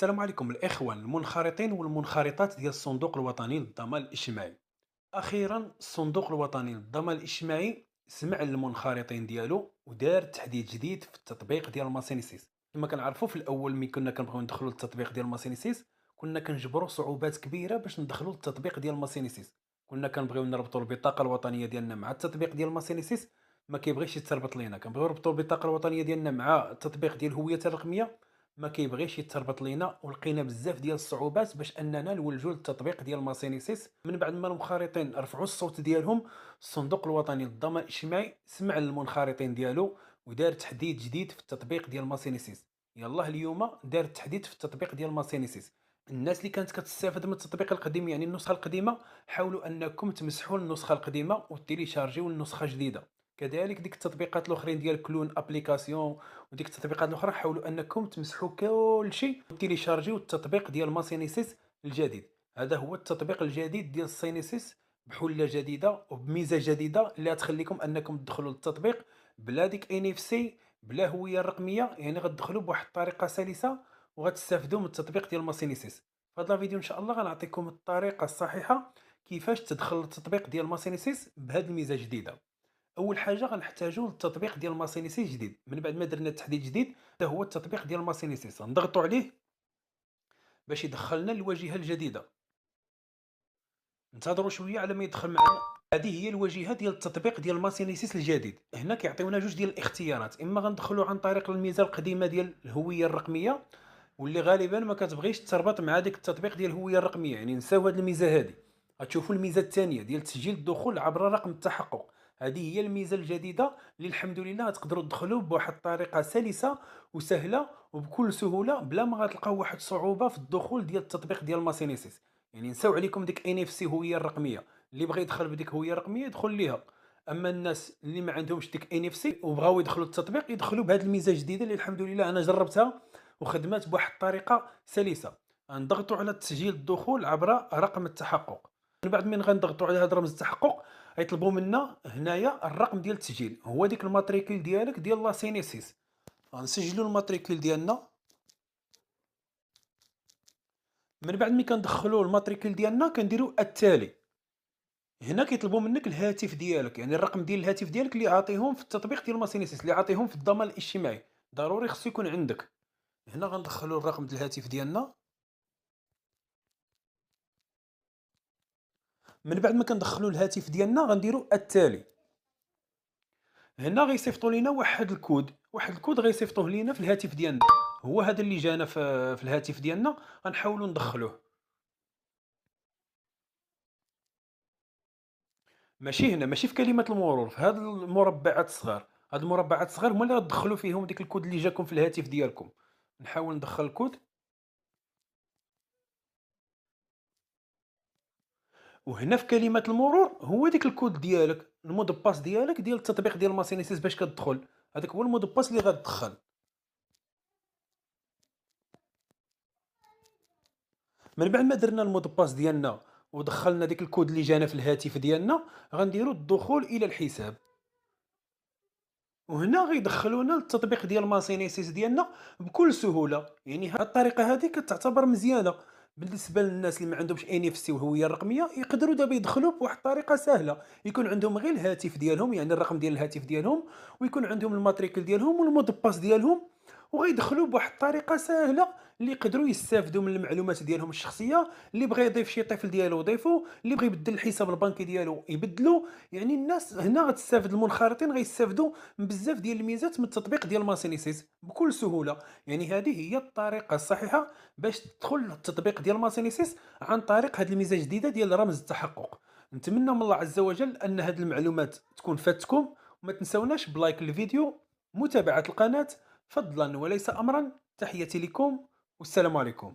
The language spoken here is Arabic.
السلام عليكم الإخوة المنخرطين والمنخرطات ديال الصندوق الوطني للضمان الاجتماعي. أخيرا الصندوق الوطني للضمان الاجتماعي سمع للمنخرطين ديالو ودار تحديث جديد في التطبيق ديال ماسينيسيس. كما كنعرفوا في الأول ملي كنا كنبغيو ندخلوا للتطبيق ديال ماسينيسيس كنا كنجبروا صعوبات كبيرة باش ندخلوا للتطبيق ديال ماسينيسيس. كنا كنبغيو نربطوا البطاقة الوطنية ديالنا مع التطبيق ديال ماسينيسيس، ما كيبغيش يتربط لينا. كنبغيو نربطوا البطاقة الوطنية ديالنا مع التطبيق ديال الهوية الرقمية، ما كيبغيش يتربط لينا، ولقينا بزاف ديال الصعوبات باش اننا نولجوا للتطبيق ديال ماسينيسيس. من بعد ما المنخرطين رفعوا الصوت ديالهم، الصندوق الوطني للضمان الاجتماعي سمع للمنخرطين ديالو ودار تحديث جديد في التطبيق ديال ماسينيسيس. يلاه اليوم دار تحديث في التطبيق ديال ماسينيسيس. الناس اللي كانت كتستافد من التطبيق القديم يعني النسخه القديمه، حاولوا انكم تمسحوا النسخه القديمه وتيليشارجيو النسخه الجديده. كذلك ديك التطبيقات الاخرين ديال كلون ابليكاسيون وديك التطبيقات الاخرى، حاولوا انكم تمسحوا كل شيء وتيليشارجيو التطبيق ديال ماسينيسيس الجديد. هذا هو التطبيق الجديد ديال ساينيسيس، بحله جديده وبميزه جديده اللي غتخليكم انكم تدخلوا للتطبيق بلا ديك ان اف سي، بلا هويه رقميه. يعني غتدخلوا بواحد الطريقه سلسه وغتستافدوا من التطبيق ديال ماسينيسيس. في هذا الفيديو ان شاء الله غنعطيكم الطريقه الصحيحه كيفاش تدخل للتطبيق ديال ماسينيسيس بهذه الميزه الجديده. اول حاجه غنحتاجوا التطبيق ديال ماسينيسيس جديد. من بعد ما درنا التحديث جديد، هذا هو التطبيق ديال ماسينيسيس، نضغطوا عليه باش يدخلنا للواجهه الجديده. ننتظروا شويه على ما يدخل معنا. هذه هي الواجهه ديال التطبيق ديال ماسينيسيس الجديد. هنا كيعطيونا جوج ديال الاختيارات، اما غندخلوا عن طريق الميزه القديمه ديال الهويه الرقميه، واللي غالبا ما كتبغيش تربط مع ديك التطبيق ديال الهويه الرقميه، يعني نساو هذه الميزه هذه. غتشوفوا الميزه الثانيه ديال تسجيل الدخول عبر رقم التحقق. هذه هي الميزه الجديده اللي الحمد لله تقدروا تدخلوا بواحد الطريقه سلسه وسهله وبكل سهوله بلا ما غتلقاو واحد الصعوبه في الدخول ديال التطبيق ديال ماسينيسيس. يعني نساو عليكم ديك ان اف سي هويه الرقميه، اللي بغى يدخل بديك هويه رقميه يدخل ليها. اما الناس اللي ما عندهمش ديك ان اف سي وبغاو يدخلوا للتطبيق يدخلوا بهذه الميزه الجديده اللي الحمد لله انا جربتها وخدمات بواحد الطريقه سلسه. نضغطوا على تسجيل الدخول عبر رقم التحقق. من بعد من غنضغطوا على هذا رمز التحقق غيطلبوا منا هنايا الرقم ديال التسجيل، هو ديك الماتريكول ديالك ديال لاسينيسيس. غنسجلوا الماتريكول ديالنا. من بعد ملي كندخلوا الماتريكول ديالنا كنديروا التالي. هنا كيطلبوا منك الهاتف ديالك، يعني الرقم ديال الهاتف ديالك اللي عاطيهم في التطبيق ديال ماسينيسيس، اللي عاطيهم في الضمان الاجتماعي، ضروري خصو يكون عندك. هنا غندخلوا الرقم ديال الهاتف ديالنا. من بعد ما كندخلوا الهاتف ديالنا غنديروا التالي. هنا غيصيفطوا لينا واحد الكود غيصيفطوه لينا في الهاتف ديالنا. هو هذا اللي جانا في الهاتف ديالنا، غنحاولوا ندخلوه. ماشي هنا، ماشي في كلمة المرور، في هاد المربعات الصغار. هاد المربعات الصغار هما اللي غتدخلوا فيهم ديك الكود اللي جاكم في الهاتف ديالكم. نحاول ندخل الكود. وهنا في كلمة المرور هو ديك الكود ديالك، المود باس ديالك ديال التطبيق ديال ماسينيسيس باش كتدخل. هذاك هو المود باس اللي غتدخل. من بعد ما درنا المود باس ديالنا ودخلنا ديك الكود اللي جانا في الهاتف ديالنا، غنديروا الدخول الى الحساب. وهنا غيدخلونا للتطبيق ديال ماسينيسيس ديالنا بكل سهوله. يعني هاد الطريقه هذه كتعتبر مزيانه بالنسبه للناس اللي ما عندهمش ان اف سي والهويه الرقميه. يقدروا دابا يدخلوا بواحد الطريقه سهله، يكون عندهم غير الهاتف ديالهم، يعني الرقم ديال الهاتف ديالهم، ويكون عندهم الماتريكل ديالهم والمود باس ديالهم، وغيدخلوا بواحد الطريقه سهله اللي يقدروا يستافدوا من المعلومات ديالهم الشخصيه. اللي بغى يضيف شي طفل ديالو يضيفو، اللي بغى يبدل الحساب البنكي ديالو يبدلو. يعني الناس هنا غتستافد، المنخرطين غيستافدوا من بزاف ديال الميزات من التطبيق ديال ماسينيسيس بكل سهوله. يعني هذه هي الطريقه الصحيحه باش تدخل للتطبيق ديال ماسينيسيس عن طريق هذه الميزه الجديده ديال رمز التحقق. نتمنى من الله عز وجل ان هذه المعلومات تكون فاتكم، وما تنسوناش بلايك الفيديو، متابعه القناه فضلا وليس امرا. تحياتي لكم والسلام عليكم.